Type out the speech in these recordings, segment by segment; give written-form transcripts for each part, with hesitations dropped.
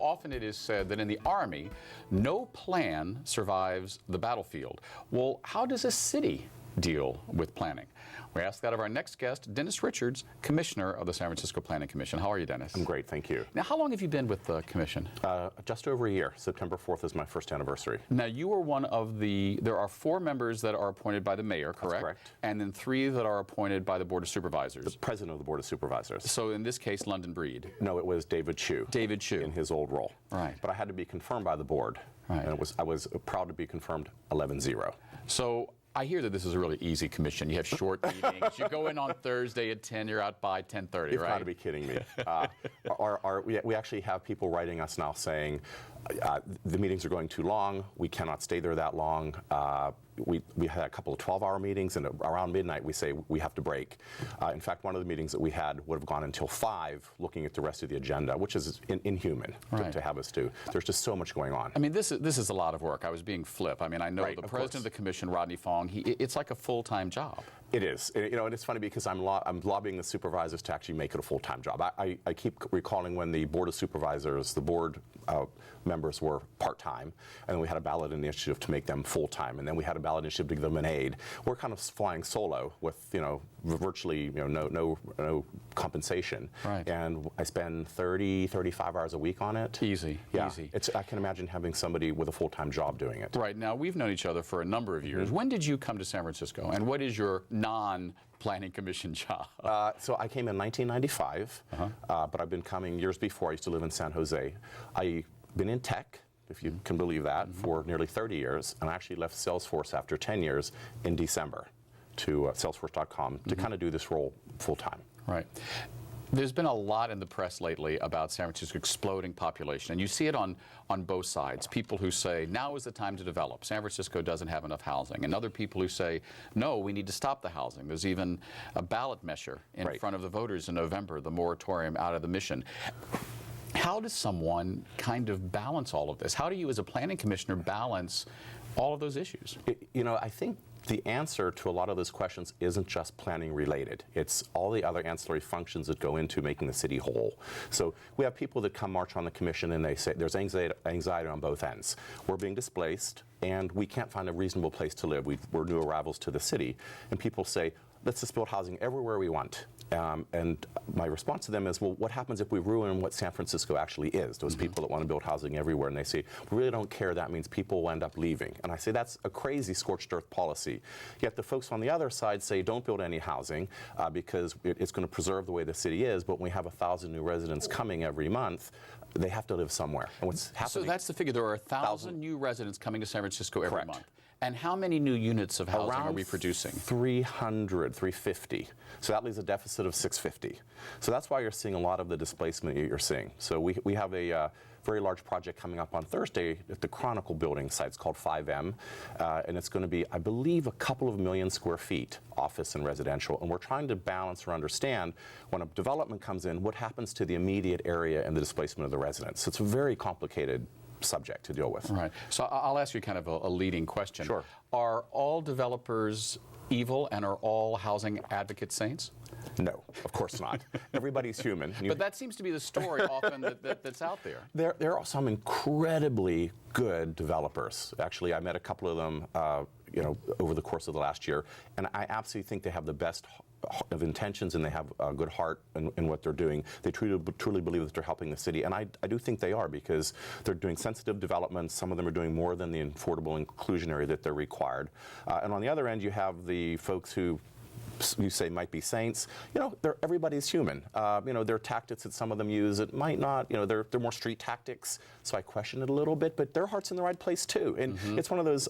often it is said that in the Army, no plan survives the battlefield. Well, how does a city deal with planning? We asked that of our next guest, Dennis Richards, Commissioner of the San Francisco Planning Commission. How are you, Dennis? I'm great, thank you. Now, how long have you been with the Commission? Just over a year. September 4th is my first anniversary. Now, you are one of there are 4 members that are appointed by the mayor, correct? That's correct. And then 3 that are appointed by the Board of Supervisors. The president of the Board of Supervisors. So in this case, London Breed. No, it was David Chu. David Chu. In his old role. Right. But I had to be confirmed by the board. Right. And I was proud to be confirmed 11-0. So I hear that this is a really easy commission. You have short meetings. You go in on Thursday at 10, you're out by 10:30, right? You've got to be kidding me. We actually have people writing us now saying the meetings are going too long. We cannot stay there that long. We had a couple of 12-hour meetings, and around midnight we say we have to break. In fact, one of the meetings that we had would have gone until 5, looking at the rest of the agenda, which is inhuman to have us do. There's just so much going on. I mean, this is a lot of work. I was being flip. I mean, I know the president of the commission, Rodney Fong, it's like a full-time job. It is. You know, and it's funny because I'm lobbying the supervisors to actually make it a full-time job. I keep recalling when the Board of Supervisors, the board members were part-time, and then we had a ballot initiative to make them full-time, and then we had a ballot initiative to give them an aide. We're kind of flying solo with, virtually, no compensation. Right. And I spend 30, 35 hours a week on it. Easy. Yeah. Easy. I can imagine having somebody with a full-time job doing it. Right. Now, we've known each other for a number of years. When did you come to San Francisco, and what is your non-planning commission job? So I came in 1995, but I've been coming years before. I used to live in San Jose. I've been in tech, if you can believe that, for nearly 30 years, and I actually left Salesforce after 10 years in December to Salesforce.com to kind of do this role full-time. Right. There's been a lot in the press lately about San Francisco's exploding population, and you see it on both sides. People who say, now is the time to develop. San Francisco doesn't have enough housing. And other people who say, no, we need to stop the housing. There's even a ballot measure in front of the voters in November, the moratorium out of the mission. How does someone kind of balance all of this? How do you, as a planning commissioner, balance all of those issues? I think the answer to a lot of those questions isn't just planning related. It's all the other ancillary functions that go into making the city whole. So we have people that come march on the commission and they say there's anxiety on both ends. We're being displaced and we can't find a reasonable place to live. We're new arrivals to the city. And people say, let's just build housing everywhere we want. And my response to them is, well, what happens if we ruin what San Francisco actually is? Those people that want to build housing everywhere, and they say, we really don't care, that means people will end up leaving. And I say, that's a crazy scorched earth policy. Yet the folks on the other side say, don't build any housing because it's going to preserve the way the city is, but when we have 1,000 new residents coming every month, they have to live somewhere. And what's happening? So that's the figure. There are 1,000 new residents coming to San Francisco every month. And how many new units of housing are we producing? 300, 350. So that leaves a deficit of 650. So that's why you're seeing a lot of the displacement you're seeing. So we have a very large project coming up on Thursday at the Chronicle building site. It's called 5M. And it's going to be, I believe, a couple of million square feet, office and residential. And we're trying to balance or understand when a development comes in, what happens to the immediate area and the displacement of the residents. So it's a very complicated subject to deal with. Right. So I'll ask you kind of a leading question. Sure. Are all developers evil and are all housing advocate saints? No, of course not. Everybody's human. But that seems to be the story often that's out there. There are some incredibly good developers. Actually, I met a couple of them over the course of the last year, and I absolutely think they have the best of intentions and they have a good heart in what they're doing. They truly believe that they're helping the city, and I do think they are, because they're doing sensitive developments. Some of them are doing more than the affordable inclusionary that they're required. And on the other end, you have the folks who you say might be saints. Everybody's human. There are tactics that some of them use. It might not. They're more street tactics. So I question it a little bit, but their heart's in the right place too. And it's one of those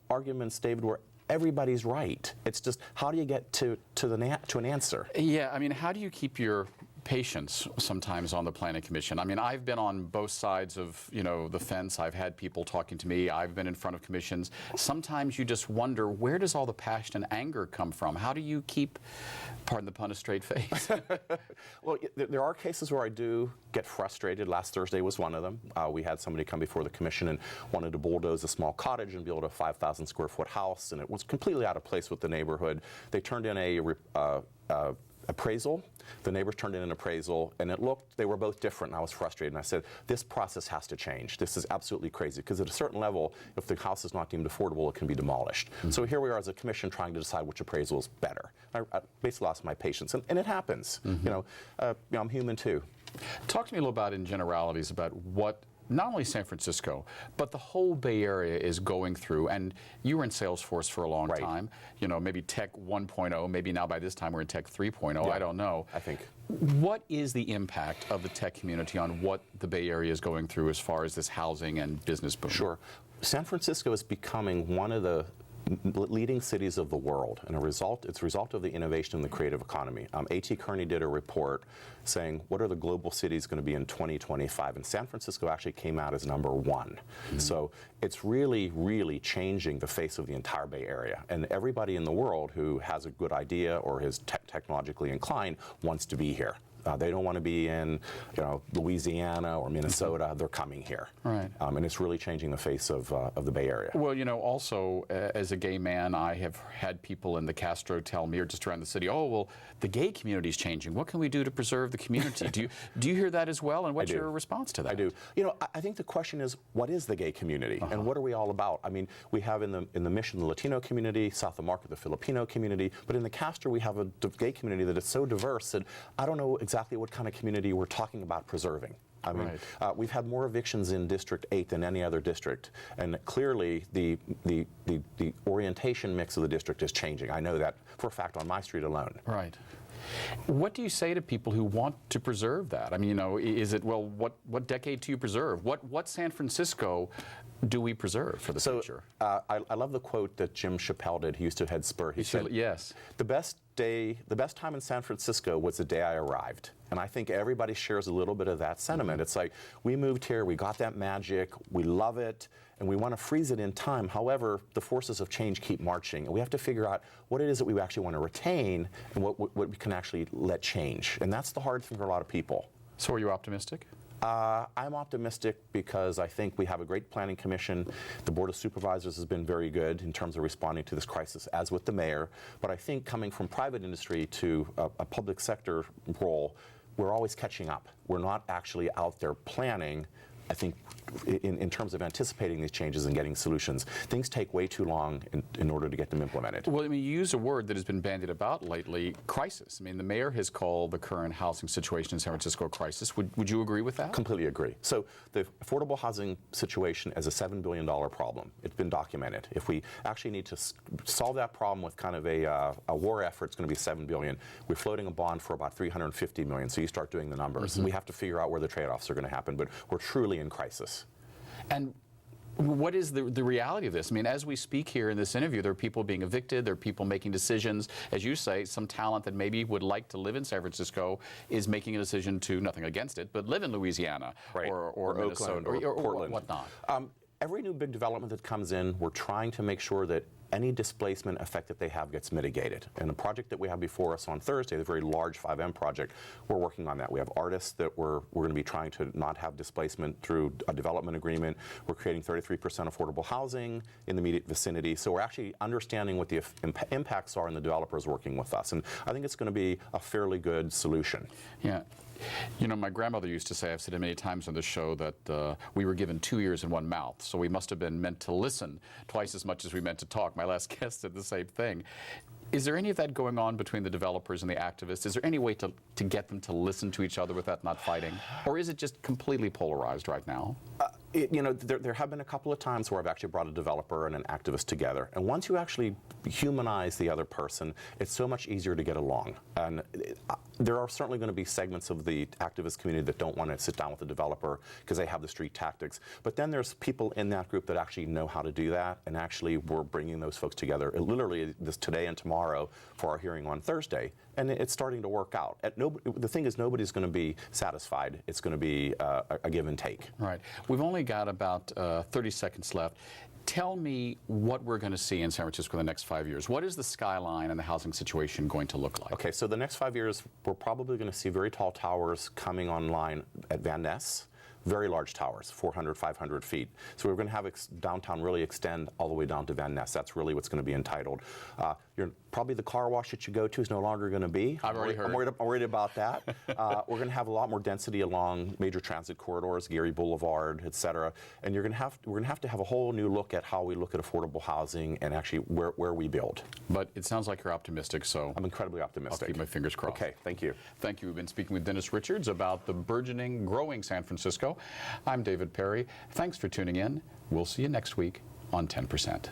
arguments, David, where everybody's right. It's just, how do you get to an answer? Yeah, I mean, how do you keep your patience sometimes on the planning commission? I mean, I've been on both sides of the fence. I've had people talking to me. I've been in front of commissions. Sometimes you just wonder, where does all the passion and anger come from? How do you keep, pardon the pun, a straight face? Well, there are cases where I do get frustrated. Last Thursday was one of them. We had somebody come before the commission and wanted to bulldoze a small cottage and build a 5,000 square foot house, and it was completely out of place with the neighborhood. They turned in a appraisal. The neighbors turned in an appraisal, and they were both different, and I was frustrated. And I said, this process has to change. This is absolutely crazy, because at a certain level, if the house is not deemed affordable, it can be demolished. So here we are as a commission trying to decide which appraisal is better. I basically lost my patience, and it happens. I'm human too. Talk to me a little about, in generalities, about what not only San Francisco, but the whole Bay Area is going through. And you were in Salesforce for a long time. Maybe Tech 1.0, maybe now by this time we're in Tech 3.0, I don't know. I think. What is the impact of the tech community on what the Bay Area is going through as far as this housing and business boom? Sure. San Francisco is becoming one of the leading cities of the world, and it's a result of the innovation in the creative economy. A.T. Kearney did a report saying, what are the global cities going to be in 2025? And San Francisco actually came out as number 1. So it's really, really changing the face of the entire Bay Area. And everybody in the world who has a good idea or is technologically inclined wants to be here. They don't want to be in, Louisiana or Minnesota. They're coming here, right? And it's really changing the face of the Bay Area. Well, also as a gay man, I have had people in the Castro tell me, or just around the city, oh, well, the gay community is changing. What can we do to preserve the community? do you hear that as well? And what's your response to that? I do. I think the question is, what is the gay community, and what are we all about? I mean, we have in the Mission the Latino community, south of Market the Filipino community, but in the Castro we have a gay community that is so diverse that I don't know exactly what kind of community we're talking about preserving. I mean, we've had more evictions in District 8 than any other district, and clearly the orientation mix of the district is changing. I know that for a fact on my street alone. Right. What do you say to people who want to preserve that? I mean, is it, well, what decade do you preserve? What San Francisco do we preserve for the future? I love the quote that Jim Chappelle did. He used to head Spur. He said, yes, the best time in San Francisco was the day I arrived. And I think everybody shares a little bit of that sentiment. It's like, we moved here, we got that magic, we love it, and we want to freeze it in time. However, the forces of change keep marching, and we have to figure out what it is that we actually want to retain and what we can actually let change. And that's the hard thing for a lot of people. So are you optimistic? I'm optimistic because I think we have a great planning commission. The Board of Supervisors has been very good in terms of responding to this crisis, as with the mayor. But I think coming from private industry to a public sector role, we're always catching up. We're not actually out there planning. I think in terms of anticipating these changes and getting solutions, things take way too long in order to get them implemented. Well, I mean, you use a word that has been bandied about lately, crisis. I mean, the mayor has called the current housing situation in San Francisco a crisis. Would you agree with that? Completely agree. So the affordable housing situation is a $7 billion problem. It's been documented. If we actually need to solve that problem with kind of a war effort, it's going to be $7 billion. We're floating a bond for about $350 million, so you start doing the numbers. We have to figure out where the trade-offs are going to happen, but we're truly in crisis. And what is the reality of this? I mean, as we speak here in this interview, there are people being evicted, there are people making decisions. As you say, some talent that maybe would like to live in San Francisco is making a decision to, nothing against it, but live in Louisiana or Minnesota or Portland. Whatnot. Every new big development that comes in, we're trying to make sure that any displacement effect that they have gets mitigated. And the project that we have before us on Thursday, the very large 5M project, we're working on that. We have artists that we're going to be trying to not have displacement through a development agreement. We're creating 33% affordable housing in the immediate vicinity. So we're actually understanding what the impacts are, and the developers working with us. And I think it's going to be a fairly good solution. Yeah. My grandmother used to say, I've said it many times on this show, that we were given 2 ears and 1 mouth, so we must have been meant to listen twice as much as we meant to talk. My last guest said the same thing. Is there any of that going on between the developers and the activists? Is there any way to get them to listen to each other without not fighting? Or is it just completely polarized right now? There have been a couple of times where I've actually brought a developer and an activist together. And once you actually humanize the other person, it's so much easier to get along. And there are certainly going to be segments of the activist community that don't want to sit down with the developer because they have the street tactics. But then there's people in that group that actually know how to do that, and actually we're bringing those folks together literally this today and tomorrow for our hearing on Thursday. And it's starting to work out. The thing is, nobody's going to be satisfied. It's going to be a give and take. Right. We've only got about 30 seconds left. Tell me what we're going to see in San Francisco in the next 5 years. What is the skyline and the housing situation going to look like? Okay, so the next 5 years, we're probably going to see very tall towers coming online at Van Ness. Very large towers, 400, 500 feet. So we're going to have downtown really extend all the way down to Van Ness. That's really what's going to be entitled. Probably the car wash that you go to is no longer going to be. I've already heard. I'm worried about that. We're going to have a lot more density along major transit corridors, Geary Boulevard, et cetera. And we're going to have a whole new look at how we look at affordable housing and actually where we build. But it sounds like you're optimistic, so I'm incredibly optimistic. I'll keep my fingers crossed. Okay, thank you. Thank you. We've been speaking with Dennis Richards about the burgeoning, growing San Francisco. I'm David Perry. Thanks for tuning in. We'll see you next week on 10%.